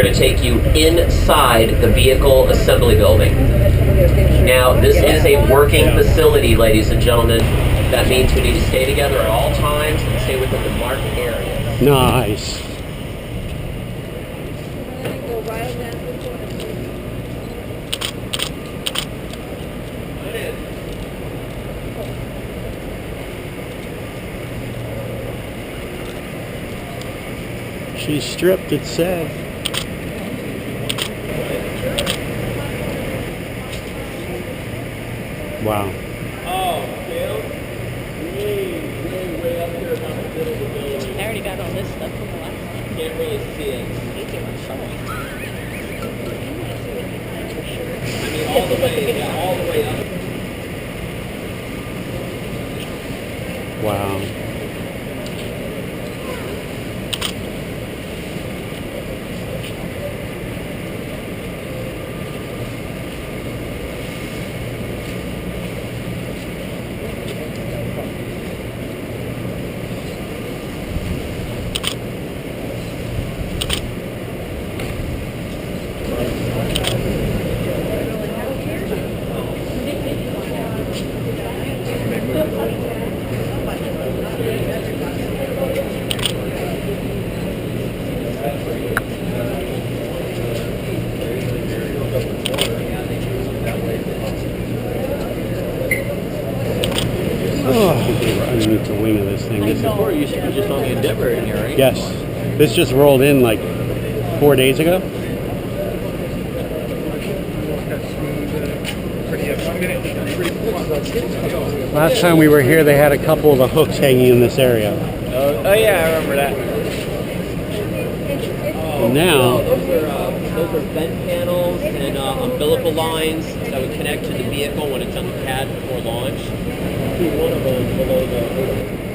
We're going to take you inside the vehicle assembly building. Now, this is a working facility, ladies and gentlemen. That means we need to stay together at all times and stay within the marked area. Nice. She's stripped, it said. Wow. Oh, Dale? Way up here about the middle of the building. I already got all this stuff from the last time. Can't really see it. I mean, all the way up. Wow. Underneath the wing of this thing. Before, it used to be just on the Endeavor in here, right? Yes. This just rolled in like 4 days ago. Last time we were here, they had a couple of the hooks hanging in this area. Oh yeah, I remember that. And now, those are vent panels and umbilical lines that would connect to the vehicle when it's on the pad before launch. One of those below the